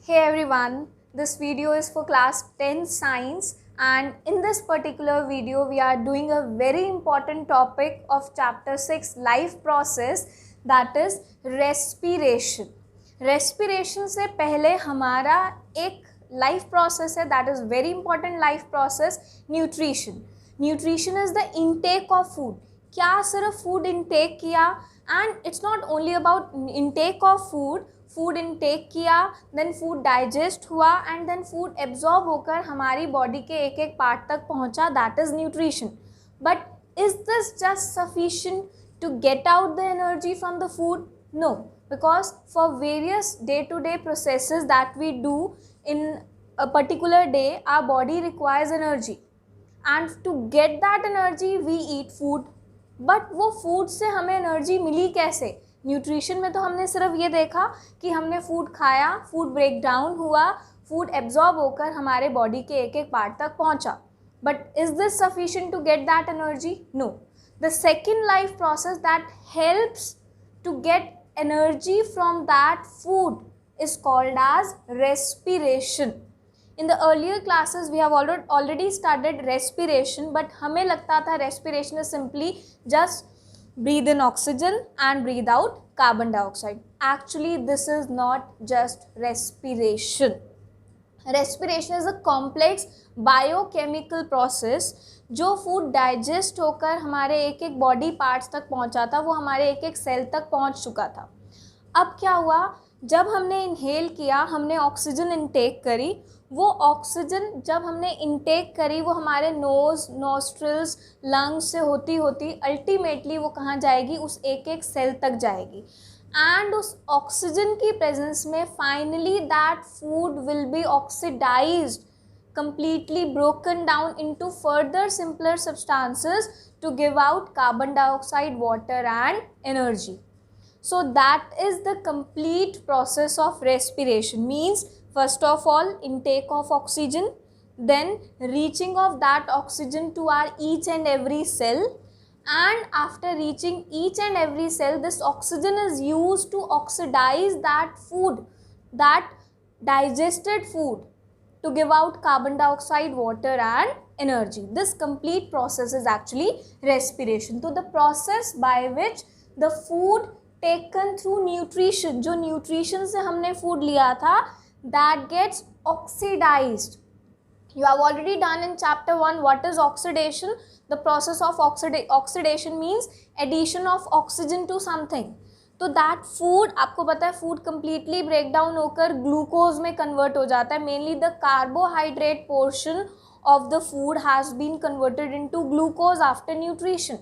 Hey everyone, this video is for class 10 science, and in this particular video we are doing a very important topic of chapter 6 life process, that is respiration. Respiration से पहले हमारा एक life process है, that is very important life process, nutrition. Nutrition is the intake of food. क्या सिर्फ food intake किया, and it's not only about intake of food. Food intake किया, then food digest हुआ एंड देन फूड एब्जॉर्ब होकर हमारी body के एक एक पार्ट तक पहुंचा, that is nutrition. But is this just sufficient to get out the energy from the food? No, because for various day-to-day processes that we do in a particular day, our body requires energy, and to get that energy we eat food. but वो food से हमें energy मिली कैसे? Nutrition में तो हमने सिर्फ ये देखा कि हमने फूड खाया, फूड ब्रेक डाउन हुआ, फूड एब्जॉर्ब होकर हमारे बॉडी के एक एक पार्ट तक पहुंचा. But is this sufficient to get that energy? No. The second life process that helps to get energy from that food is called as respiration. In the earlier classes we have already studied respiration, but हमें लगता था respiration is simply just breathe in oxygen and breathe out carbon dioxide. Actually this is not just respiration. Respiration is a complex biochemical process जो food digest होकर हमारे एक एक body parts तक पहुंचा था, वो हमारे एक एक सेल तक पहुंच चुका था. अब क्या हुआ, जब हमने इनहेल किया, हमने ऑक्सीजन इनटेक करी, वो ऑक्सीजन जब हमने इनटेक करी वो हमारे नोज, नॉस्ट्रिल्स, लंग्स से होती होती अल्टीमेटली वो कहाँ जाएगी? उस एक एक सेल तक जाएगी. एंड उस ऑक्सीजन की प्रेजेंस में finally that food will be oxidised, completely broken down into further simpler substances to give out carbon dioxide, water and energy. So that is the complete process of respiration. Means first of all intake of oxygen, then reaching of that oxygen to our each and every cell, and after reaching each and every cell this oxygen is used to oxidize that food, that digested food, to give out carbon dioxide, water and energy. This complete process is actually respiration. So the process by which the food taken through nutrition, जो nutrition से हमने food लिया था, that gets oxidized. You have already done in chapter 1 what is oxidation. The process of oxidation means addition of oxygen to something. तो that food, आपको पता है food completely break down होकर ग्लूकोज में कन्वर्ट हो जाता है. Mainly the carbohydrate portion of the food has been converted into glucose after nutrition.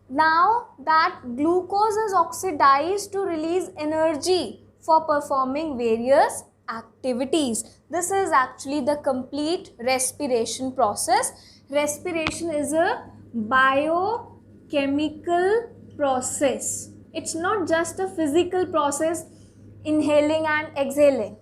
Now that glucose is oxidised to release energy for performing various activities. This is actually the complete respiration process. Respiration is a biochemical process. It's not just a physical process, inhaling and exhaling.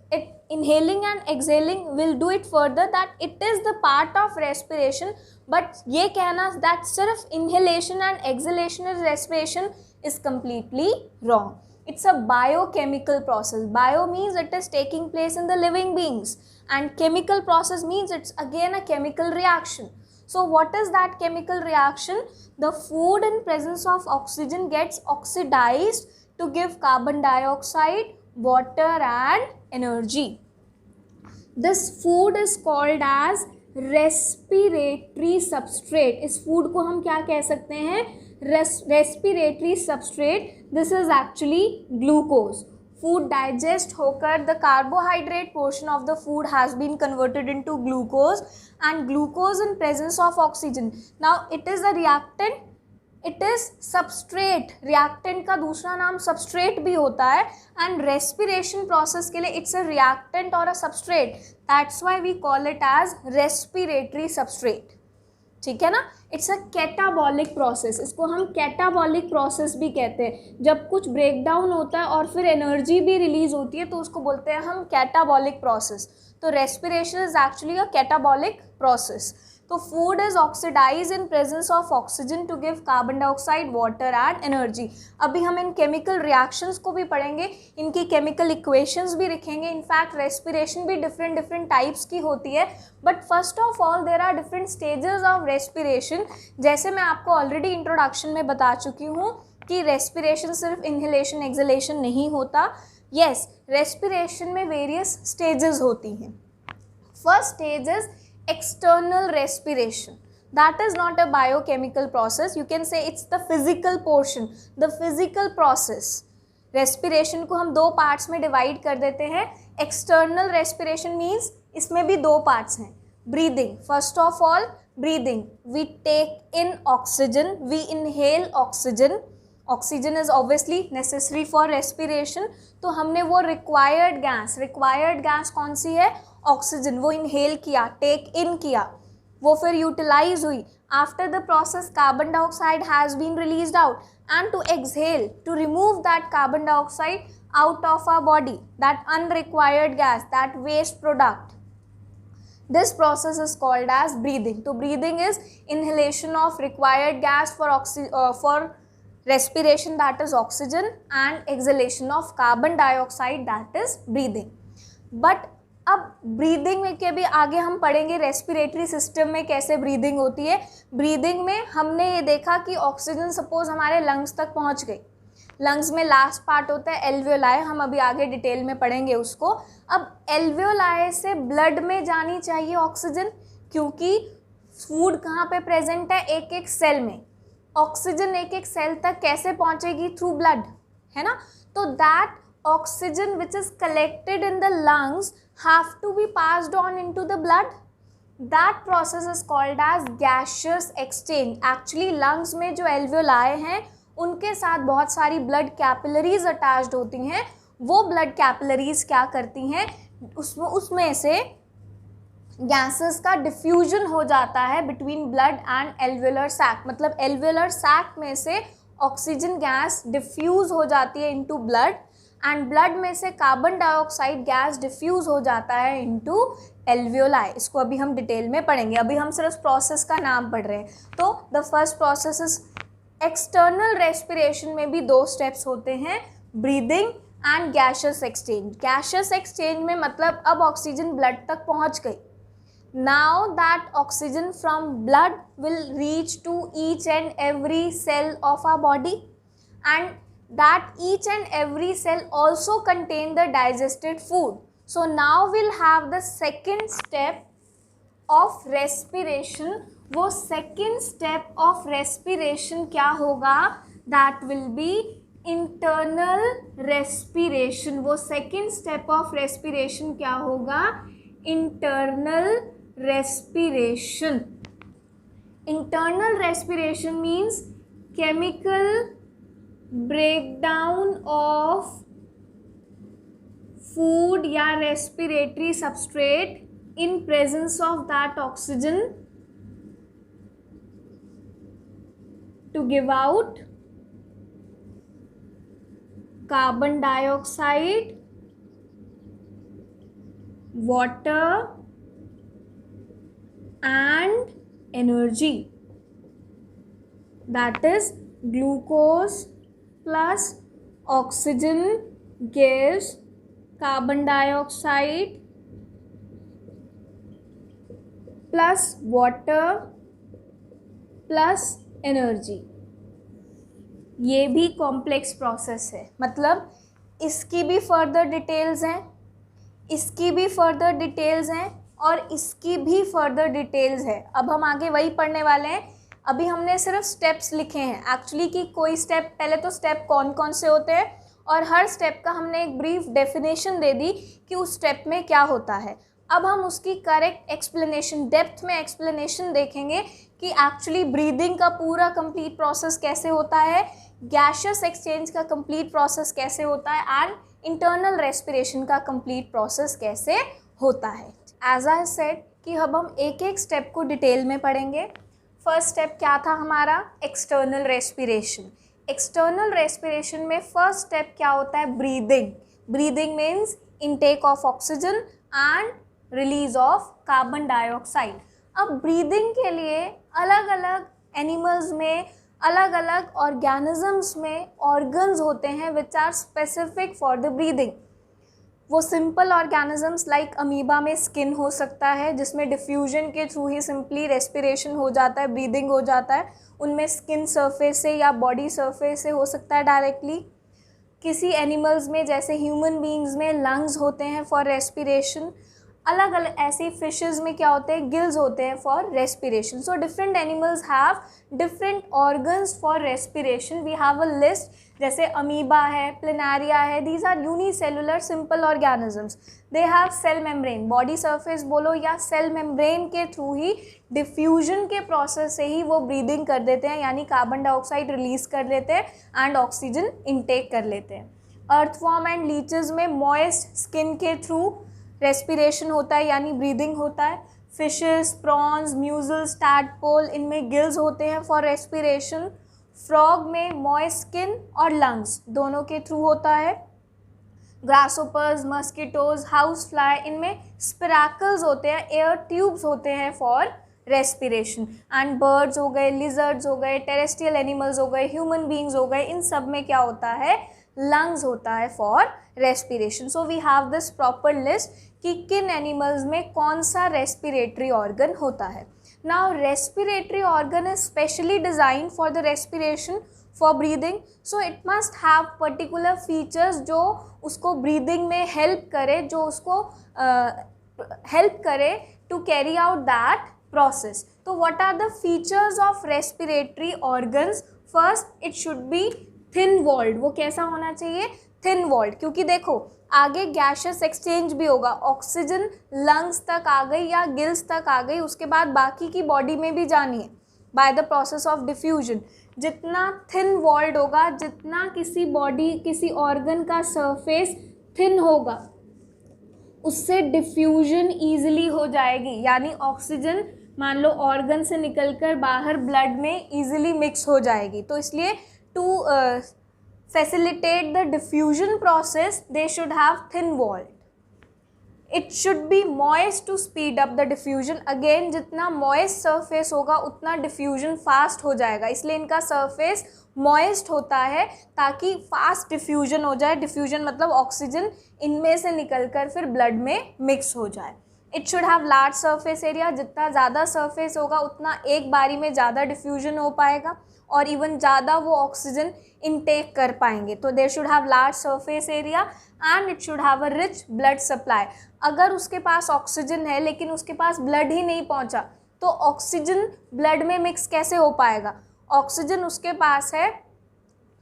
Inhaling and exhaling will do it further, that it is the part of respiration. But ये कहना that सिर्फ inhalation and exhalation is respiration is completely wrong. It's a biochemical process. Bio means it is taking place in the living beings, and chemical process means it's again a chemical reaction. So what is that chemical reaction? The food in presence of oxygen gets oxidized to give carbon dioxide, water and energy. This food is called as respiratory substrate. इस food को हम क्या कह सकते हैं? Respiratory substrate. This is actually glucose. Food digest होकर the carbohydrate portion of the food has been converted into glucose, and glucose in presence of oxygen. Now it is a reactant, it is substrate. reactant का दूसरा नाम substrate भी होता है, and respiration process के लिए it's a reactant or a substrate. That's why we call it as respiratory substrate. ठीक है ना? It's a catabolic process. इसको हम कैटाबॉलिक प्रोसेस भी कहते हैं. जब कुछ ब्रेक डाउन होता है और फिर एनर्जी भी रिलीज होती है तो उसको बोलते हैं हम कैटाबॉलिक प्रोसेस. तो respiration is actually a catabolic process. तो food is oxidise in presence of oxygen to give carbon dioxide, water and energy. अभी हम इन केमिकल रिएक्शंस को भी पढ़ेंगे, इनकी केमिकल इक्वेशंस भी लिखेंगे। इनफैक्ट रेस्पिरेशन भी डिफरेंट टाइप्स की होती है, but first of all there are different stages of respiration. जैसे मैं आपको ऑलरेडी इंट्रोडक्शन में बता चुकी हूँ कि रेस्पिरेशन सिर्फ इनहेलेशन एक्सहेलेशन नहीं होता। यस, रेस्पिरेशन में वेरियस स्टेजेस होती हैं। First stage is external respiration. That is not a biochemical process, you can say it's the physical portion, the physical process. respiration को हम दो पार्ट्स में डिवाइड कर देते हैं। external respiration means इसमें भी दो पार्ट्स हैं। breathing, first of all breathing, we take in oxygen, we inhale oxygen. oxygen is obviously necessary for respiration, तो हमने वो required gas कौन सी है? ऑक्सीजन, वो इनहेल किया, टेक इन किया, वो फिर यूटिलाइज हुई। After the process carbon dioxide has been released out and to exhale, to remove that carbon dioxide out of our body, that unrequired gas, that waste product, this process is called as breathing. तो breathing is inhalation of required gas for respiration, that is oxygen, and exhalation of carbon dioxide, that is breathing. But अब breathing में के भी आगे हम पढ़ेंगे respiratory system में कैसे ब्रीदिंग होती है। ब्रीदिंग में हमने ये देखा कि ऑक्सीजन सपोज हमारे लंग्स तक पहुंच गई, लंग्स में लास्ट पार्ट होता है एल्वियोलाई, हम अभी आगे डिटेल में पढ़ेंगे उसको। अब एल्वियोलाई से ब्लड में जानी चाहिए ऑक्सीजन, क्योंकि फूड कहाँ पे प्रेजेंट है? एक एक सेल में। ऑक्सीजन एक एक सेल तक कैसे पहुँचेगी? थ्रू ब्लड, है ना। तो that oxygen which is collected in the lungs have to be passed on into the blood. That process is called as gaseous exchange. Actually lungs में जो alveoli हैं उनके साथ बहुत सारी blood capillaries attached होती हैं। वो blood capillaries क्या करती हैं? उसमें से gases का diffusion हो जाता है between blood and alveolar sac। मतलब alveolar sac में से ऑक्सीजन गैस डिफ्यूज़ हो जाती है इनटू ब्लड, एंड ब्लड में से कार्बन डाइऑक्साइड गैस डिफ्यूज़ हो जाता है इनटू एल्वियोलाई। इसको अभी हम डिटेल में पढ़ेंगे, अभी हम सिर्फ प्रोसेस का नाम पढ़ रहे हैं। तो the first process is external respiration में भी दो स्टेप्स होते हैं, breathing and gaseous exchange. Gaseous exchange में मतलब अब ऑक्सीजन ब्लड तक पहुंच गई। Now that oxygen from blood will reach to each and every cell of our body, and that each and every cell also contain the digested food. So now we'll have the second step of respiration. वो second step of respiration क्या होगा? That will be internal respiration. वो second step of respiration क्या होगा? Internal respiration. Internal respiration means chemical breakdown of food या respiratory substrate in presence of that oxygen to give out carbon dioxide, water and energy, that is glucose plus oxygen gives carbon dioxide plus water plus energy। ये भी complex process है, मतलब इसकी भी further details हैं, इसकी भी further details हैं और इसकी भी फर्दर डिटेल्स है। अब हम आगे वही पढ़ने वाले हैं। अभी हमने सिर्फ स्टेप्स लिखे हैं एक्चुअली कि कोई स्टेप, पहले तो स्टेप कौन कौन से होते हैं और हर स्टेप का हमने एक ब्रीफ डेफिनेशन दे दी कि उस स्टेप में क्या होता है। अब हम उसकी करेक्ट एक्सप्लेनेशन, डेप्थ में एक्सप्लेनेशन देखेंगे कि एक्चुअली ब्रीदिंग का पूरा कंप्लीट प्रोसेस कैसे होता है, गैशियस एक्सचेंज का कंप्लीट प्रोसेस कैसे होता है एंड इंटरनल रेस्पिरेशन का कंप्लीट प्रोसेस कैसे होता है। एज आई सेड कि अब हम एक एक स्टेप को डिटेल में पढ़ेंगे। फर्स्ट स्टेप क्या था हमारा? External respiration. एक्सटर्नल रेस्पिरेशन में फर्स्ट स्टेप क्या होता है? Breathing. Breathing means intake of oxygen and release of carbon dioxide. अब ब्रीदिंग के लिए अलग अलग एनिमल्स में, अलग अलग ऑर्गेनिजम्स में ऑर्गन्स होते हैं which are specific for the breathing. वो सिंपल ऑर्गेनिजम्स लाइक अमीबा में स्किन हो सकता है, जिसमें डिफ्यूजन के थ्रू ही सिंपली रेस्पिरेशन हो जाता है, ब्रीदिंग हो जाता है। उनमें स्किन सरफेस से या बॉडी सरफेस से हो सकता है डायरेक्टली। किसी एनिमल्स में जैसे ह्यूमन बीइंग्स में लंग्स होते हैं फॉर रेस्पिरेशन। अलग अलग ऐसे फिशेस में क्या होते हैं, गिल्स होते हैं for respiration. So different animals have different organs for respiration. We have a list, जैसे अमीबा है, प्लिनारिया है, these are unicellular simple organisms. They have cell membrane, body surface बोलो या सेल मेम्ब्रेन के थ्रू ही diffusion के process से ही वो ब्रीदिंग कर देते हैं, यानी कार्बन डाइऑक्साइड रिलीज कर लेते हैं एंड ऑक्सीजन इनटेक कर लेते हैं। अर्थवॉर्म एंड लीचेस में मॉइस्ट स्किन के थ्रू रेस्पिरेशन होता है, यानी ब्रीदिंग होता है। फिशेस, प्रॉन्स, म्यूजल्स, टैडपोल, इनमें गिल्स होते हैं फॉर रेस्पिरेशन। फ्रॉग में मॉइस्ट स्किन और लंग्स दोनों के थ्रू होता है। ग्रासहोपर्स, मस्किटोज, हाउस फ्लाई, इनमें स्पिरैकल्स होते हैं, एयर ट्यूब्स होते हैं फॉर रेस्पिरेशन। एंड बर्ड्स हो गए, लिजर्ड्स हो गए, टेरेस्ट्रियल एनिमल्स हो गए, ह्यूमन बीइंग्स हो गए, इन सब में क्या होता है, लंग्स होता है for respiration. So we have this proper list कि किन एनिमल्स में कौन सा रेस्पिरेटरी ऑर्गन होता है। Now respiratory organ is specially design for the respiration for breathing, so it must have particular features जो उसको ब्रीदिंग में हेल्प करे, जो उसको हेल्प करे to carry out that process. तो what are the features of respiratory organs? First, it should be thin walled. वो कैसा होना चाहिए, थिन वॉल्ड, क्योंकि देखो आगे गैशियस एक्सचेंज भी होगा, ऑक्सीजन लंग्स तक आ गई या गिल्स तक आ गई, उसके बाद बाकी की बॉडी में भी जानी है by the process of diffusion. जितना थिन वॉल्ड होगा, जितना किसी बॉडी, किसी ऑर्गन का सरफेस थिन होगा, उससे डिफ्यूजन ईजिली हो जाएगी, यानी ऑक्सीजन मान लो ऑर्गन से निकलकर बाहर ब्लड में ईजिली मिक्स हो जाएगी। तो इसलिए to facilitate the diffusion process, they should have thin walled. It should be moist to speed up the diffusion. Again, जितना moist surface होगा उतना diffusion fast हो जाएगा, इसलिए इनका surface moist होता है ताकि fast diffusion हो जाए। diffusion मतलब ऑक्सीजन इनमें से निकलकर फिर ब्लड में मिक्स हो जाए। It should have large surface area, जितना ज़्यादा सरफेस होगा उतना एक बारी में ज़्यादा डिफ्यूजन हो पाएगा और इवन ज़्यादा वो ऑक्सीजन इनटेक कर पाएंगे। तो there should have large surface area and it should have a rich blood supply. अगर उसके पास ऑक्सीजन है लेकिन उसके पास ब्लड ही नहीं पहुंचा, तो ऑक्सीजन ब्लड में मिक्स कैसे हो पाएगा? ऑक्सीजन उसके पास है,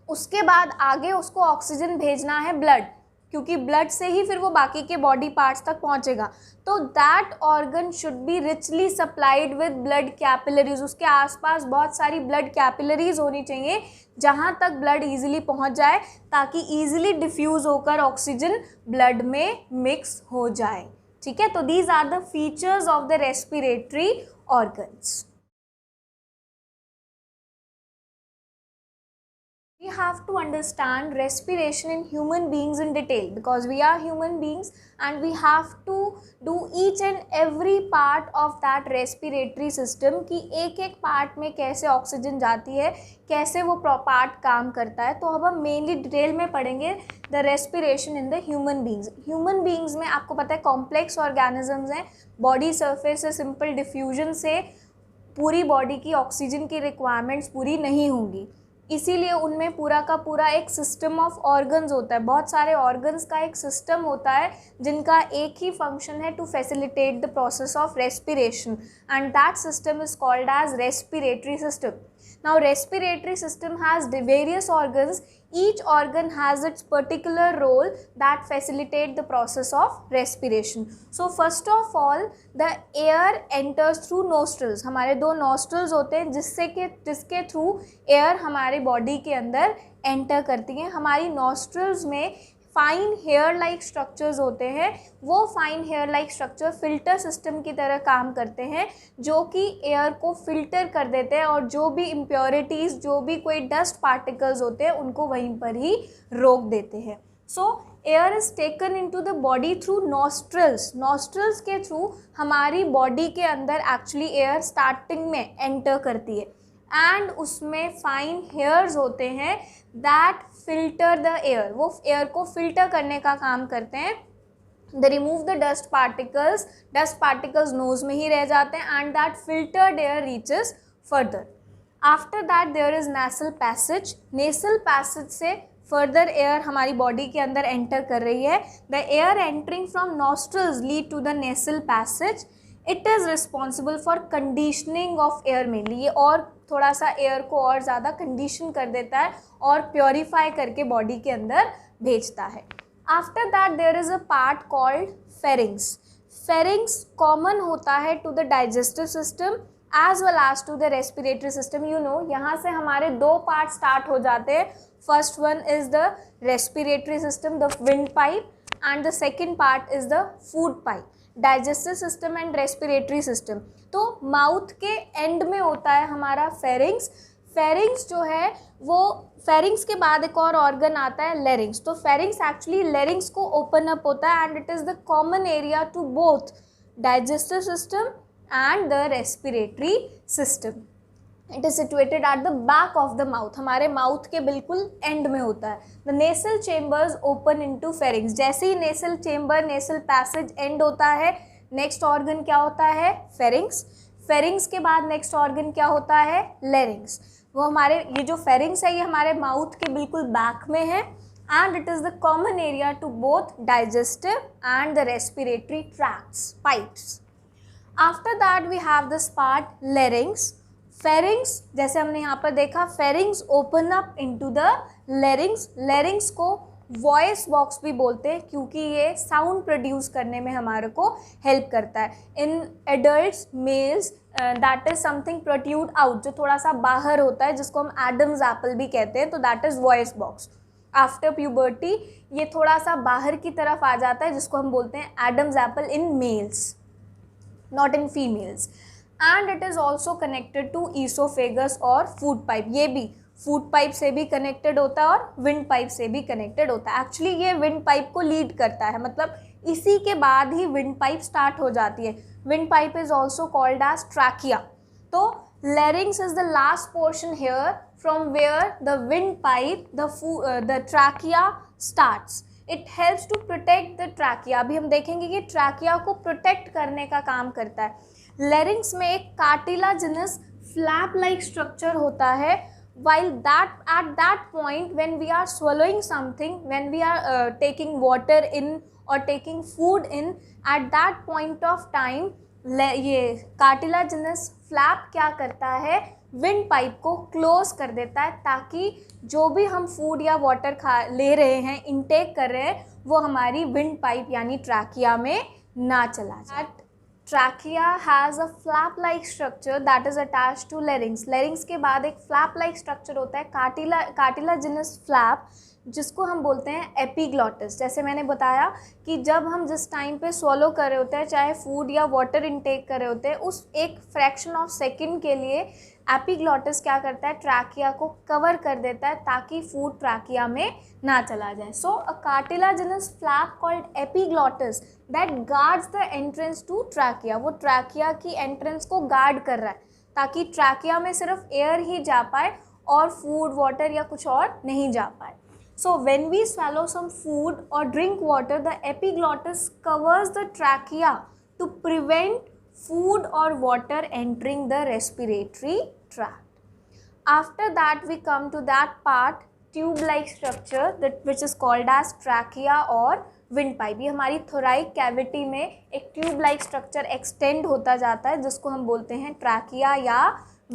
उसके बाद आगे उसको ऑक्सीजन भेजना है ब्लड, क्योंकि ब्लड से ही फिर वो बाकी के बॉडी पार्ट्स तक पहुंचेगा। तो that organ should be richly supplied with blood capillaries. उसके आसपास बहुत सारी ब्लड कैपिलरीज होनी चाहिए जहां तक ब्लड इजीली पहुंच जाए, ताकि इजीली डिफ्यूज होकर ऑक्सीजन ब्लड में मिक्स हो जाए। ठीक है, तो these are the features of the respiratory organs. We have to understand respiration in human beings in detail, because we are human beings and we have to do each and every part of that respiratory system कि एक एक part में कैसे oxygen जाती है, कैसे वो part काम करता है। तो अब हम मेनली डिटेल में पढ़ेंगे the respiration in the human beings. Human beings में आपको पता है कॉम्प्लेक्स ऑर्गेनिजम्स हैं, बॉडी सरफेस से सिंपल डिफ्यूजन से पूरी बॉडी की ऑक्सीजन की रिक्वायरमेंट्स पूरी नहीं होंगी, इसीलिए उनमें पूरा का पूरा एक सिस्टम ऑफ ऑर्गन्स होता है। बहुत सारे ऑर्गन्स का एक सिस्टम होता है जिनका एक ही फंक्शन है to facilitate the process of respiration, and that system is called as respiratory system. Now respiratory system has various organs. Each organ has its particular role that facilitate the process of respiration. So first of all, the air enters through nostrils. हमारे दो nostrils होते हैं जिसके through air हमारे body के अंदर enter करती है। हमारी nostrils में फाइन हेयर लाइक स्ट्रक्चर्स होते हैं। वो fine hair like structure filter system की तरह काम करते हैं, जो कि एयर को फिल्टर कर देते हैं और जो भी इम्प्योरिटीज़, जो भी कोई डस्ट पार्टिकल्स होते हैं उनको वहीं पर ही रोक देते हैं। सो air is taken into the body through nostrils. Nostrils के थ्रू हमारी बॉडी के अंदर एक्चुअली एयर स्टार्टिंग में एंटर करती है एंड उसमें फाइन हेयर्स होते हैं दैट फिल्टर द एयर. वो एयर को फिल्टर करने का काम करते हैं. They remove the dust particles nose में ही रह जाते हैं and that filtered air reaches further. After that there is nasal passage. Nasal passage से further air हमारी body के अंदर enter कर रही है. The air entering from nostrils lead to the nasal passage. It is responsible for conditioning of air mainly. ये और थोड़ा सा air को और ज़्यादा condition कर देता है और purify करके body के अंदर भेजता है. After that there is a part called pharynx. Pharynx common होता है to the digestive system as well as to the respiratory system. You know, यहाँ से हमारे दो part start हो जाते हैं. First one is the respiratory system, the windpipe, and the second part is the food pipe. Digestive system and respiratory system. तो mouth के end में होता है हमारा pharynx. फेरिंग्स जो है वो फेरिंग्स के बाद एक और ऑर्गन आता है लेरिंग्स. तो फेरिंग्स एक्चुअली लेरिंग्स को ओपन अप होता है and it is the common area to both digestive system and the respiratory system. It is situated at the back of the mouth. हमारे माउथ के बिल्कुल end में होता है. The nasal chambers open into pharynx. जैसे ही nasal chamber nasal passage end होता है नेक्स्ट ऑर्गन क्या होता है? फेरिंग्स. फेरिंग्स के बाद नेक्स्ट ऑर्गन क्या होता है? लेरिंग्स. वो हमारे ये जो फेरिंग्स है ये हमारे माउथ के बिल्कुल बैक में है and it is the common area to both digestive and the respiratory tracts pipes. After that we have this part larynx. Pharynx जैसे हमने यहाँ पर देखा pharynx open up into the larynx. Larynx को वॉइस बॉक्स भी बोलते हैं क्योंकि ये साउंड प्रोड्यूस करने में हमारे को हेल्प करता है. In adults males that is something protrude out, जो थोड़ा सा बाहर होता है जिसको हम एडम्स एप्पल भी कहते हैं. तो that is voice box. After puberty ये थोड़ा सा बाहर की तरफ आ जाता है जिसको हम बोलते हैं Adam's apple in males, not in females. And it is also connected to oesophagus और फूड पाइप. ये भी फूड पाइप से भी कनेक्टेड होता है और विंड पाइप से भी कनेक्टेड होता है. एक्चुअली ये विंड पाइप को लीड करता है, मतलब इसी के बाद ही विंड पाइप स्टार्ट हो जाती है. Windpipe is also called as trachea. तो larynx is the last portion here from where the windpipe the trachea starts. It helps to protect the trachea. अभी हम देखेंगे कि ट्रैकिया को protect करने का काम करता है. लेरिंग्स में एक कार्टिलाजिनस फ्लैप लाइक स्ट्रक्चर होता है. While at that point when we are swallowing something, when we are taking water in or taking food in, at that point of time ये कार्टिलाजिनस फ्लैप क्या करता है? Wind pipe को close कर देता है ताकि जो भी हम फूड या वाटर ले रहे हैं, इनटेक कर रहे हैं, वो हमारी विंड पाइप यानी ट्रैकिया में ना चला जाए. Trachea has a flap like structure that is attached to larynx. Larynx के बाद एक फ्लैप लाइक स्ट्रक्चर होता है कार्टिलाजिनस फ्लैप, जिसको हम बोलते हैं एपिग्लॉटिस. जैसे मैंने बताया कि जब हम जिस टाइम पे स्वॉलो कर रहे होते हैं, चाहे फूड या वाटर इनटेक कर रहे होते हैं, उस एक फ्रैक्शन ऑफ सेकंड के लिए एपिग्लॉटिस क्या करता है? ट्रैकिया को कवर कर देता है ताकि फूड ट्रैकिया में ना चला जाए. So a cartilaginous flap called epiglottis that guards the entrance to trachea. वो ट्रैकिया की एंट्रेंस को गार्ड कर रहा है ताकि ट्रैकिया में सिर्फ एयर ही जा पाए और फूड वाटर या कुछ और नहीं जा पाए. So when we swallow some food or drink water, the epiglottis covers the trachea to prevent food or water entering the respiratory tract. After that we come to that part, tube-like structure which is called as trachea or windpipe. ये हमारी thoracic cavity में एक tube-like structure extend होता जाता है जिसको हम बोलते हैं trachea या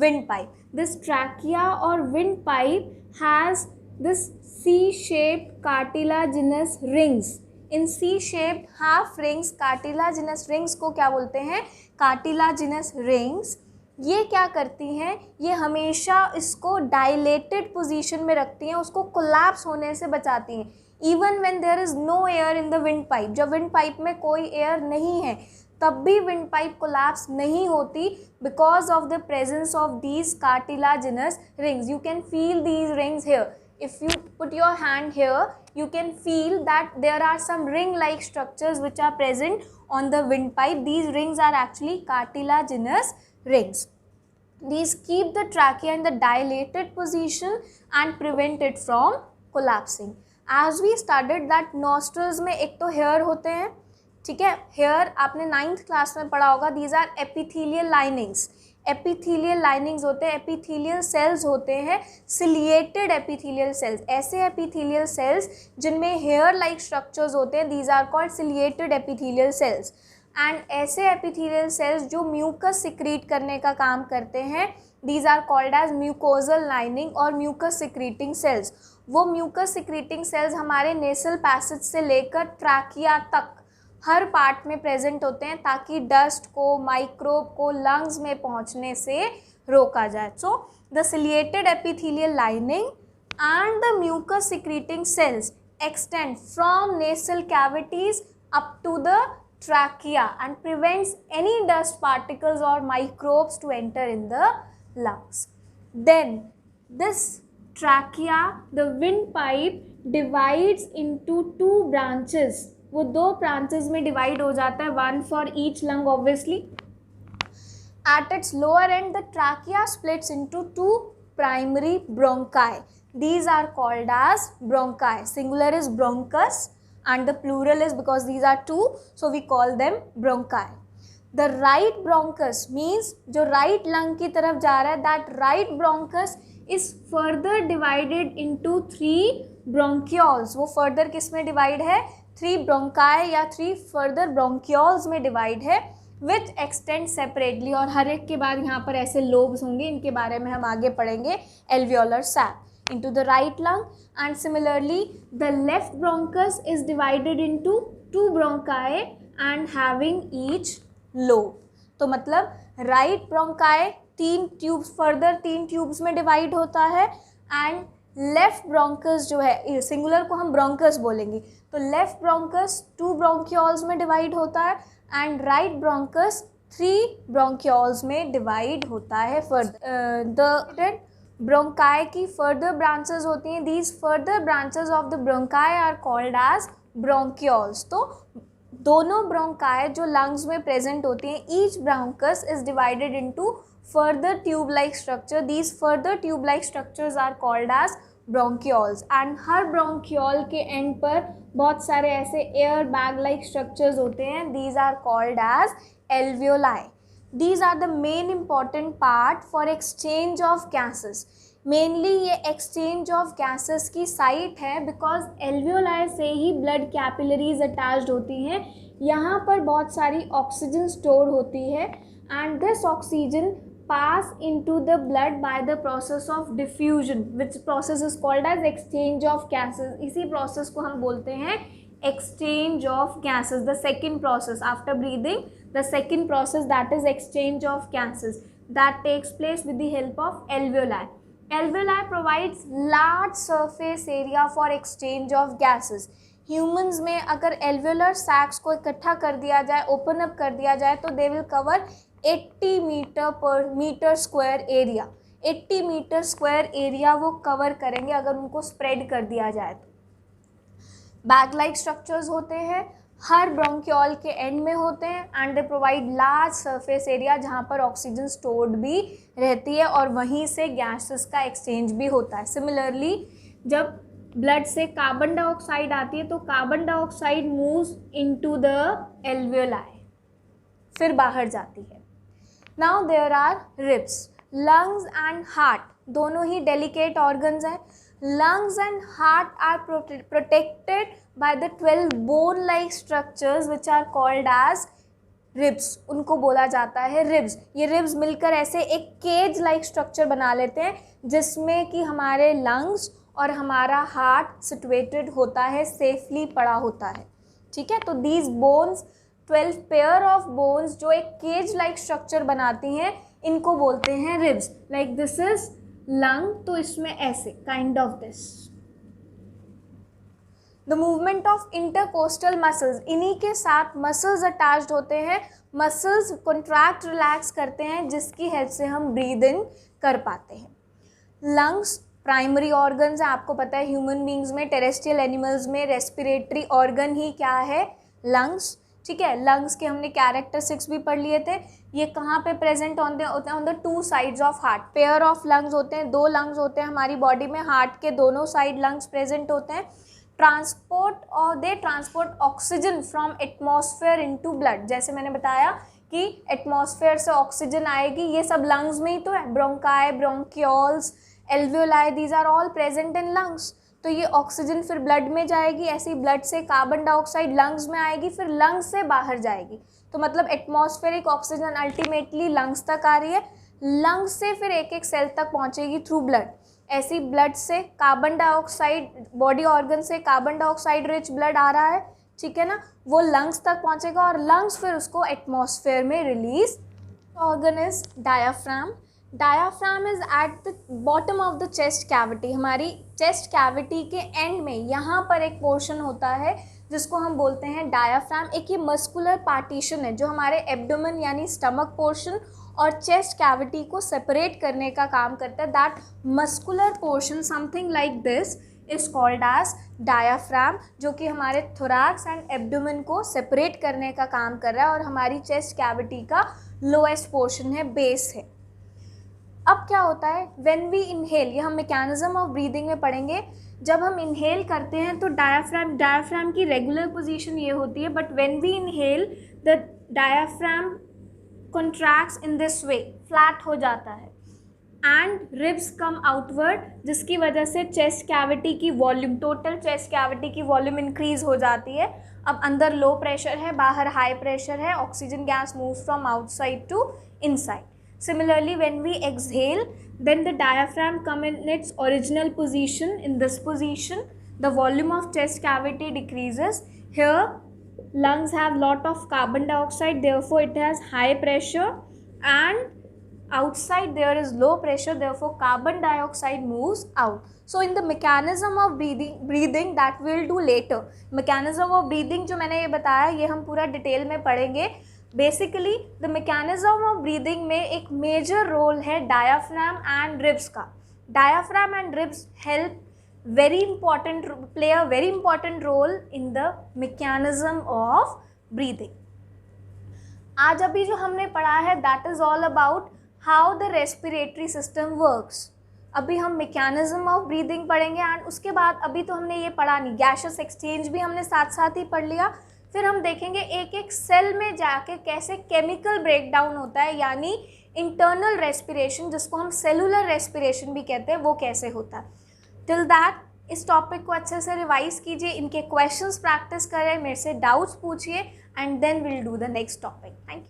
windpipe. This trachea or windpipe has this C-shaped cartilaginous rings. In C-shaped half rings, cartilaginous rings को क्या बोलते हैं? cartilaginous rings. ये क्या करती हैं? ये हमेशा इसको dilated position में रखती हैं, उसको collapse होने से बचाती हैं. Even when there is no air in the windpipe, जब windpipe में कोई air नहीं है तब भी windpipe collapse नहीं होती because of the presence of these cartilaginous rings. You can feel these rings here. if you put your hand here, you can feel that there are some ring like structures which are present on the windpipe. These rings are actually cartilaginous rings. These keep the trachea in the dilated position and prevent it from collapsing. As we studied that nostrils में एक तो hair होते हैं, ठीक है, hair आपने 9th class में पढ़ा होगा. These are epithelial linings. Epithelial linings होते हैं, एपिथीलियल सेल्स होते हैं, सिलिएटेड एपिथीलियल सेल्स. ऐसे एपिथीलियल सेल्स जिनमें हेयर लाइक स्ट्रक्चर्स होते हैं, these are called ciliated epithelial cells. And ऐसे एपिथीलियल सेल्स जो म्यूकस सिक्रीट करने का काम करते हैं, these are called as mucosal lining और म्यूकस सिक्रीटिंग सेल्स. वो म्यूकस सिक्रीटिंग सेल्स हमारे नेसल पैसेज से लेकर ट्रैकिया तक हर पार्ट में प्रेजेंट होते हैं ताकि डस्ट को, माइक्रोब को लंग्स में पहुंचने से रोका जाए. So the ciliated epithelial lining and the mucus secreting cells extend from nasal cavities up to the trachea and prevents any dust particles or microbes to enter in the lungs. Then this trachea, the windpipe, divides into two branches. वो दो branches में divide हो जाता है, one for each lung obviously. At its lower end, the trachea splits into two primary bronchi. These are called as bronchi. Singular is bronchus and the plural is, because these are two, so we call them bronchi. The right bronchus means जो right lung की तरफ जा रहा है, that right bronchus is further divided into three bronchioles. वो further किस में divide है? 3 bronchi या 3 further bronchioles में divide है, which extend separately. और हर एक के बाद यहाँ पर ऐसे lobes होंगे, इनके बारे में हम आगे पढ़ेंगे. Alveolar sac into the right lung, and similarly the left bronchus is divided into 2 bronchi and having each lobe. तो मतलब right bronchi 3 tubes further 3 tubes में divide होता है, and left bronchus जो है, singular को हम bronchus बोलेंगे, तो left bronchus 2 bronchioles में divide होता है and right bronchus 3 bronchioles में divide होता है. The ब्रोंकाई की फर्दर ब्रांचेस होती हैं. These further branches of the bronchi are called as bronchioles. तो दोनों ब्रोंकाई जो लंग्स में प्रेजेंट होती हैं, each bronchus is divided into further tube like structure. These further tube like structures are called as bronchioles. And हर bronchiole के end पर बहुत सारे ऐसे एयर बैग लाइक स्ट्रक्चर्स होते हैं. These are called as alveoli. These are the main important part for exchange of gases. Mainly ये exchange of gases की साइट है, because alveoli से ही blood capillaries attached होती हैं. यहाँ पर बहुत सारी ऑक्सीजन स्टोर होती है, and this oxygen pass into the blood by the process of diffusion, which process is called as exchange of gases. इसी process को हम बोलते हैं exchange of gases. The second process after breathing, the second process, that is exchange of gases, that takes place with the help of alveoli. Alveoli provides large surface area for exchange of gases. Humans में अगर alveolar sacs को इकट्ठा कर दिया जाए, open up कर दिया जाए, तो they will cover 80 meter square area. 80 meter square area वो cover करेंगे अगर उनको spread कर दिया जाए तो. बैग लाइक स्ट्रक्चर्स होते हैं, हर ब्रोंक्यूल के एंड में होते हैं, and they provide large surface area जहाँ पर ऑक्सीजन स्टोर्ड भी रहती है और वहीं से गैसेस का एक्सचेंज भी होता है. सिमिलरली जब ब्लड से कार्बन डाइऑक्साइड आती है तो carbon dioxide moves into the alveoli, फिर बाहर जाती है. Now there are ribs. Lungs and heart दोनों ही डेलिकेट ऑर्गन्स हैं. Lungs and heart are protected by the 12 bone-like structures which are called as ribs. उनको बोला जाता है ribs. ये ribs मिलकर ऐसे एक cage like structure बना लेते हैं जिसमें कि हमारे lungs और हमारा heart situated होता है, safely पड़ा होता है. ठीक है, तो these bones, 12 pair of bones जो एक cage like structure बनाती हैं, इनको बोलते हैं ribs. Like this is lung, तो इसमें ऐसे kind of this. The movement of intercostal muscles, इन्हीं के साथ मसल्स अटैच्ड होते हैं. मसल्स कॉन्ट्रैक्ट रिलैक्स करते हैं जिसकी हेल्प से हम ब्रीद इन कर पाते हैं. लंग्स प्राइमरी ऑर्गन्स हैं, आपको पता है ह्यूमन बींग्स में, टेरेस्ट्रियल एनिमल्स में रेस्पिरेटरी ऑर्गन ही क्या है, लंग्स। ठीक है, लंग्स के हमने कैरेक्टरिस्टिक्स भी पढ़ लिए थे। ये कहाँ पे प्रेजेंट होते हैं, on the two sides of heart, pair of lungs होते हैं, 2 लंग्स होते हैं हमारी बॉडी में, हार्ट के दोनों साइड लंग्स प्रेजेंट होते हैं। They transport oxygen from atmosphere into blood, जैसे मैंने बताया कि एटमॉस्फेयर से ऑक्सीजन आएगी, ये सब लंग्स में ही तो है, bronchi, bronchioles, alveoli, these are all present in lungs. तो ये ऑक्सीजन फिर ब्लड में जाएगी, ऐसे ही ब्लड से कार्बन डाइऑक्साइड लंग्स में आएगी, फिर लंग्स से बाहर जाएगी। तो मतलब एटमॉस्फेरिक ऑक्सीजन अल्टीमेटली लंग्स तक आ रही है, लंग्स से फिर एक एक सेल तक पहुंचेगी थ्रू ब्लड। ऐसी ब्लड से कार्बन डाइऑक्साइड, बॉडी ऑर्गन से कार्बन डाइऑक्साइड रिच ब्लड आ रहा है, ठीक है ना, वो लंग्स तक पहुंचेगा और लंग्स फिर उसको एटमॉस्फेयर में release. Organ is diaphragm. Diaphragm is at the bottom of the chest cavity, हमारी चेस्ट कैविटी के एंड में यहाँ पर एक पोर्शन होता है जिसको हम बोलते हैं डायाफ्राम। एक ये मस्कुलर पार्टीशन है जो हमारे एब्डोमेन यानी स्टमक पोर्शन और चेस्ट कैविटी को सेपरेट करने का काम करता है। That muscular portion something like this is called as diaphragm, जो कि हमारे थोरैक्स एंड एब्डोमेन को सेपरेट करने का काम कर रहा है और हमारी चेस्ट कैविटी का लोएस्ट पोर्शन है, बेस है। अब क्या होता है, व्हेन वी इनहेल, ये हम मैकेनिज्म ऑफ ब्रीदिंग में पढ़ेंगे, जब हम इनहेल करते हैं तो डायाफ्राम की रेगुलर पोजीशन ये होती है, but when we inhale the diaphragm contracts in this way, flat हो जाता है, एंड रिब्स कम आउटवर्ड, जिसकी वजह से चेस्ट कैविटी की वॉल्यूम, टोटल चेस्ट कैविटी की वॉल्यूम इंक्रीज हो जाती है। अब अंदर लो प्रेशर है, बाहर हाई प्रेशर है, oxygen gas moves from outside to inside. Similarly, when we exhale, then the diaphragm come in its original position. In this position, the volume of chest cavity decreases. Here, lungs have lot of carbon dioxide, therefore it has high pressure, and outside there is low pressure, therefore carbon dioxide moves out. So in the mechanism of breathing that we will do later. Mechanism of breathing जो मैंने ये बताया, ये हम पूरा detail में पढ़ेंगे। Basically the mechanism of breathing में एक मेजर रोल है डायाफ्राम एंड रिब्स का। Diaphragm and ribs help play a very important role in the mechanism of breathing. आज अभी जो हमने पढ़ा है that is all about how the respiratory system works. अभी हम मैकेनिज्म ऑफ ब्रीदिंग पढ़ेंगे एंड उसके बाद अभी तो हमने ये पढ़ा नहीं, गैसियस एक्सचेंज भी हमने साथ साथ ही पढ़ लिया। फिर हम देखेंगे एक एक सेल में जाके कैसे केमिकल ब्रेकडाउन होता है, यानी इंटरनल रेस्पिरेशन, जिसको हम सेलुलर रेस्पिरेशन भी कहते हैं, वो कैसे होता है। टिल दैट इस टॉपिक को अच्छे से रिवाइज कीजिए, इनके क्वेश्चंस प्रैक्टिस करें, मेरे से डाउट्स पूछिए, and then will do the next topic. Thank you.